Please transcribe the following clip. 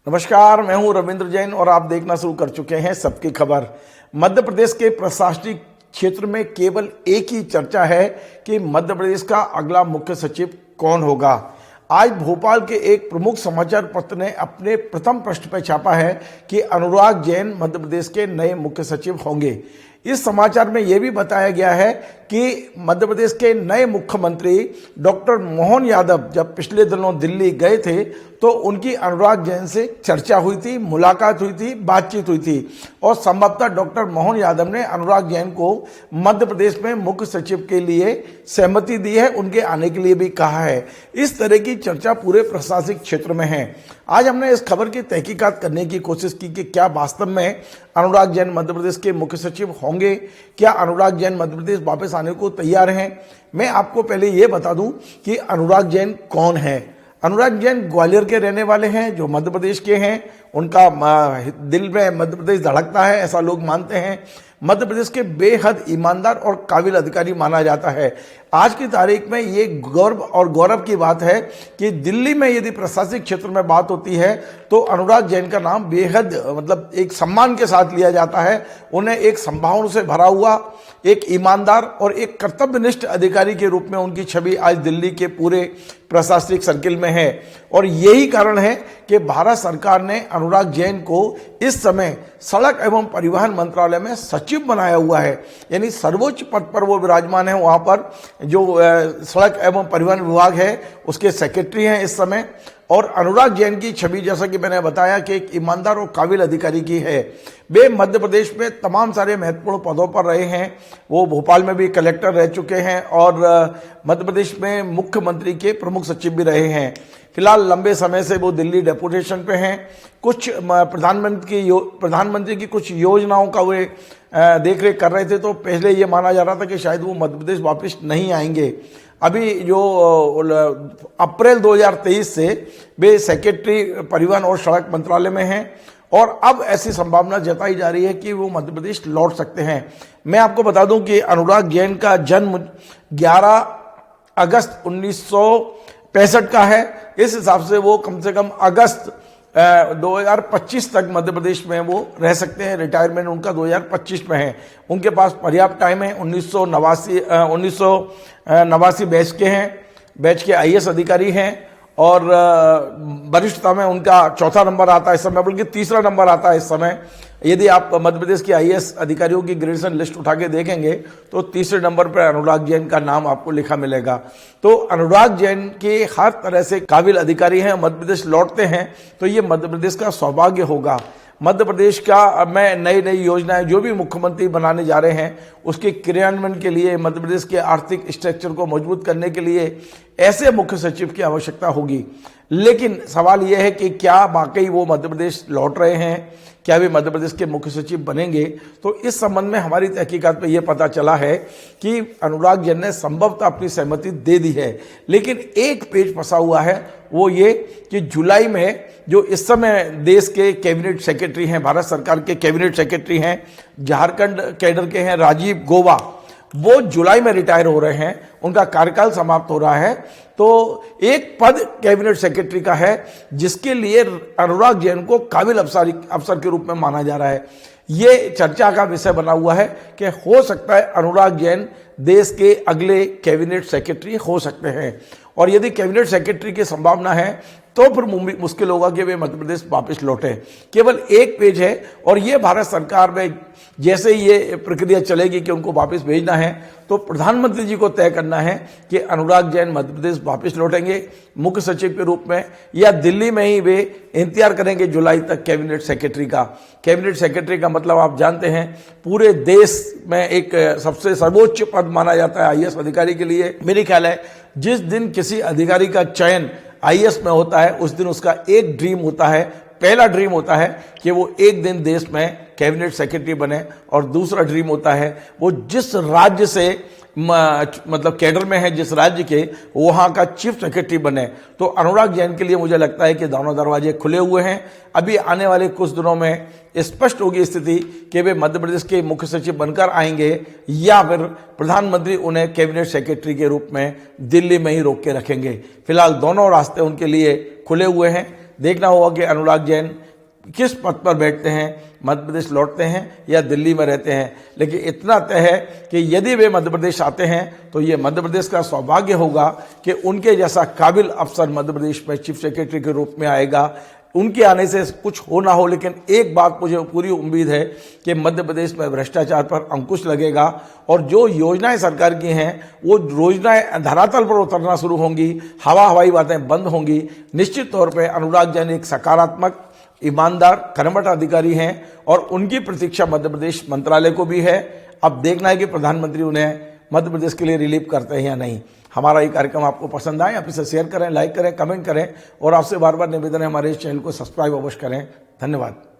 नमस्कार, मैं हूं रविंद्र जैन और आप देखना शुरू कर चुके हैं सबकी खबर। मध्य प्रदेश के प्रशासनिक क्षेत्र में केवल एक ही चर्चा है कि मध्य प्रदेश का अगला मुख्य सचिव कौन होगा। आज भोपाल के एक प्रमुख समाचार पत्र ने अपने प्रथम पृष्ठ पर छापा है कि अनुराग जैन मध्य प्रदेश के नए मुख्य सचिव होंगे। इस समाचार में यह भी बताया गया है कि मध्य प्रदेश के नए मुख्यमंत्री डॉक्टर मोहन यादव जब पिछले दिनों दिल्ली गए थे तो उनकी अनुराग जैन से चर्चा हुई थी, मुलाकात हुई थी, बातचीत हुई थी और संभवतः डॉक्टर मोहन यादव ने अनुराग जैन को मध्य प्रदेश में मुख्य सचिव के लिए सहमति दी है, उनके आने के लिए भी कहा है। इस तरह की चर्चा पूरे प्रशासनिक क्षेत्र में है। आज हमने इस खबर की तहकीकात करने की कोशिश की कि क्या वास्तव में अनुराग जैन मध्य प्रदेश के मुख्य सचिव होंगे, क्या अनुराग जैन मध्य प्रदेश वापस आने को तैयार हैं। मैं आपको पहले ये बता दूं कि अनुराग जैन कौन है। अनुराग जैन ग्वालियर के रहने वाले हैं जो मध्य प्रदेश के हैं। उनका दिल में मध्य प्रदेश धड़कता है, ऐसा लोग मानते हैं। मध्य प्रदेश के बेहद ईमानदार और काबिल अधिकारी माना जाता है। आज की तारीख में ये गर्व और गौरव की बात है कि दिल्ली में यदि प्रशासनिक क्षेत्र में बात होती है तो अनुराग जैन का नाम बेहद एक सम्मान के साथ लिया जाता है। उन्हें एक संभावना से भरा हुआ, एक ईमानदार और एक कर्तव्यनिष्ठ अधिकारी के रूप में उनकी छवि आज दिल्ली के पूरे प्रशासनिक सर्किल में है। और यही कारण है कि भारत सरकार ने अनुराग जैन को इस समय सड़क एवं परिवहन मंत्रालय में सचिव बनाया हुआ है, यानी सर्वोच्च पद पर वो विराजमान है। वहां पर जो सड़क एवं परिवहन विभाग है उसके सेक्रेटरी हैं इस समय। और अनुराग जैन की छवि, जैसा कि मैंने बताया, कि एक ईमानदार और काबिल अधिकारी की है। वे मध्य प्रदेश में तमाम सारे महत्वपूर्ण पदों पर रहे हैं। वो भोपाल में भी कलेक्टर रह चुके हैं और मध्य प्रदेश में मुख्यमंत्री के प्रमुख सचिव भी रहे हैं। फिलहाल लंबे समय से वो दिल्ली डेपुटेशन पे हैं। कुछ प्रधानमंत्री की कुछ योजनाओं का वे देख रेख कर रहे थे, तो पहले ये माना जा रहा था कि शायद वो मध्य प्रदेश वापस नहीं आएंगे। अभी जो अप्रैल 2023 से वे सेक्रेटरी परिवहन और सड़क मंत्रालय में हैं और अब ऐसी संभावना जताई जा रही है कि वो मध्य प्रदेश लौट सकते हैं। मैं आपको बता दूं कि अनुराग जैन का जन्म 11 अगस्त 1965 का है। इस हिसाब से वो कम से कम अगस्त 2025 तक मध्य प्रदेश में वो रह सकते हैं। रिटायरमेंट उनका 2025 में है। उनके पास पर्याप्त टाइम है। 1989 बैच के हैं, बैच के आईएएस अधिकारी हैं और वरिष्ठता में उनका चौथा नंबर आता है इस समय, बल्कि तीसरा नंबर आता है इस समय। यदि आप मध्य प्रदेश के आईएएस अधिकारियों की ग्रेजुएशन लिस्ट उठा के देखेंगे तो तीसरे नंबर पर अनुराग जैन का नाम आपको लिखा मिलेगा। तो अनुराग जैन के हर तरह से काबिल अधिकारी हैं, मध्य प्रदेश लौटते हैं तो ये मध्य प्रदेश का सौभाग्य होगा। मध्य प्रदेश का में नई नई योजनाएं जो भी मुख्यमंत्री बनाने जा रहे हैं उसके क्रियान्वयन के लिए, मध्य प्रदेश के आर्थिक स्ट्रक्चर को मजबूत करने के लिए ऐसे मुख्य सचिव की आवश्यकता होगी। लेकिन सवाल यह है कि क्या वाकई वो मध्य प्रदेश लौट रहे हैं, क्या वे मध्य प्रदेश के मुख्य सचिव बनेंगे। तो इस संबंध में हमारी तहकीकात में यह पता चला है कि अनुराग जैन ने संभवतः अपनी सहमति दे दी है। लेकिन एक पेच फंसा हुआ है, वो ये कि जुलाई में जो इस समय देश के कैबिनेट सेक्रेटरी हैं, भारत सरकार के कैबिनेट सेक्रेटरी हैं, झारखंड कैडर के हैं राजीव गौबा, वो जुलाई में रिटायर हो रहे हैं, उनका कार्यकाल समाप्त हो रहा है। तो एक पद कैबिनेट सेक्रेटरी का है जिसके लिए अनुराग जैन को काबिल अफसर के रूप में माना जा रहा है। ये चर्चा का विषय बना हुआ है कि हो सकता है अनुराग जैन देश के अगले कैबिनेट सेक्रेटरी हो सकते हैं। और यदि कैबिनेट सेक्रेटरी की संभावना है तो फिर मुश्किल होगा कि वे मध्य प्रदेश वापस लौटे। केवल एक पेज है और ये भारत सरकार में जैसे ही ये प्रक्रिया चलेगी कि उनको वापस भेजना है तो प्रधानमंत्री जी को तय करना है कि अनुराग जैन मध्य प्रदेश वापस लौटेंगे मुख्य सचिव के रूप में या दिल्ली में ही वे इंतजार करेंगे जुलाई तक कैबिनेट सेक्रेटरी का। कैबिनेट सेक्रेटरी का मतलब आप जानते हैं, पूरे देश में एक सबसे सर्वोच्च पद माना जाता है आईएएस अधिकारी के लिए। मेरे ख्याल है जिस दिन किसी अधिकारी का चयन आईएएस में होता है उस दिन उसका एक ड्रीम होता है, पहला ड्रीम होता है कि वो एक दिन देश में कैबिनेट सेक्रेटरी बने और दूसरा ड्रीम होता है वो जिस राज्य से मतलब कैडर में है, जिस राज्य के, वहाँ का चीफ सेक्रेटरी बने। तो अनुराग जैन के लिए मुझे लगता है कि दोनों दरवाजे खुले हुए हैं। अभी आने वाले कुछ दिनों में स्पष्ट होगी स्थिति कि वे मध्य प्रदेश के मुख्य सचिव बनकर आएंगे या फिर प्रधानमंत्री उन्हें कैबिनेट सेक्रेटरी के रूप में दिल्ली में ही रोक के रखेंगे। फिलहाल दोनों रास्ते उनके लिए खुले हुए हैं। देखना होगा कि अनुराग जैन किस पद पर बैठते हैं, मध्य प्रदेश लौटते हैं या दिल्ली में रहते हैं। लेकिन इतना तय है कि यदि वे मध्य प्रदेश आते हैं तो ये मध्य प्रदेश का सौभाग्य होगा कि उनके जैसा काबिल अफसर मध्य प्रदेश में चीफ सेक्रेटरी के रूप में आएगा। उनके आने से कुछ हो ना हो, लेकिन एक बात मुझे पूरी उम्मीद है कि मध्य प्रदेश में भ्रष्टाचार पर अंकुश लगेगा और जो योजनाएं सरकार की हैं वो योजनाएं धरातल पर उतरना शुरू होंगी, हवाई बातें बंद होंगी। निश्चित तौर पर अनुराग जैन एक सकारात्मक, ईमानदार, कर्मठ अधिकारी हैं और उनकी प्रतीक्षा मध्य प्रदेश मंत्रालय को भी है। अब देखना है कि प्रधानमंत्री उन्हें मध्य प्रदेश के लिए रिलीव करते हैं या नहीं। हमारा ये कार्यक्रम आपको पसंद आए, आप इसे शेयर करें, लाइक करें, कमेंट करें और आपसे बार बार निवेदन है हमारे इस चैनल को सब्सक्राइब अवश्य करें। धन्यवाद।